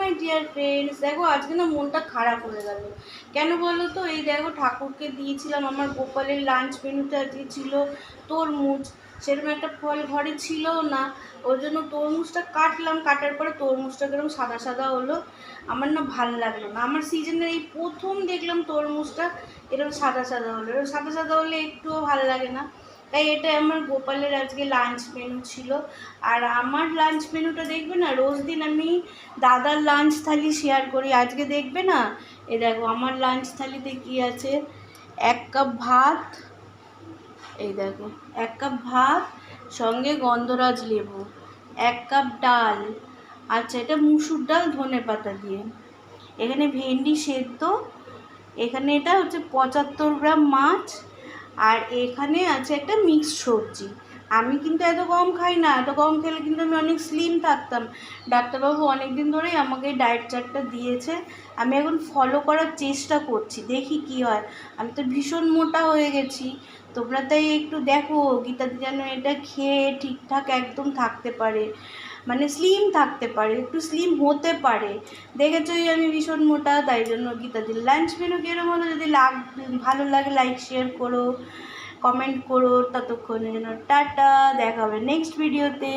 My dear friends, দেখো আজকে না মনটা খারাপ হয়ে গেল। কেন বলো তো? এই দেখো, ঠাকুরকে দিয়েছিলাম, আমার গোপালের লাঞ্চ মেনুতে আজকে ছিল তরমুজ। সেরকম একটা ফল ঘরে ছিলও না, ওর জন্য তরমুজটা কাটলাম। কাটার পরে তরমুজটা কিরকম সাদা সাদা হলো, আমার না ভাল লাগলো না। আমার সিজনের এই প্রথম দেখলাম তরমুজটা এরকম সাদা সাদা হলো। এরকম সাদা সাদা হলে একটুও ভালো লাগে না। তাই এটা আমার গোপালের আজকে লাঞ্চ মেনু ছিল। আর আমার লাঞ্চ মেনুটা দেখবে না, রোজ দিন আমি দাদার লাঞ্চ থালি শেয়ার করি। আজকে দেখবে না, এ দেখো আমার লাঞ্চ থালিতে কি আছে। 1 কাপ ভাত, এই দেখো 1 কাপ ভাত, সঙ্গে গন্ধরাজ লেবু, 1 কাপ ডাল। আচ্ছা, এটা মুসুর ডাল ধনে পাতা দিয়ে। এখানে ভেন্ডি সেদ্ধ, এখানে এটা হচ্ছে 75 গ্রাম মাছ, আর এখানে আছে একটা মিক্সড সবজি। আমি কিন্তু এত কম খাই না, এত কম খেলে কিন্তু আমি অনেক স্লিম থাকতাম। ডাক্তারবাবু অনেক দিন ধরেই আমাকে ডায়েট চার্টটা দিয়েছে, আমি এখন ফলো করার চেষ্টা করছি, দেখি কি হয়। আমি তো ভীষণ মোটা হয়ে গেছি। তোমরা তাই একটু দেখো গীতাদি যেন এটা খেয়ে ঠিকঠাক একদম থাকতে পারে, মানে স্লিম থাকতে পারে, একটু স্লিম হতে পারে। দেখেছই আমি ভীষণ মোটা, তাই জন্য গীতাদির লাঞ্চ মেনু কিরকম হলো, যদি ভালো লাগে লাইক শেয়ার করো, কমেন্ট করো। ততক্ষণের জন্য টাটা, দেখা হবে নেক্সট ভিডিওতে।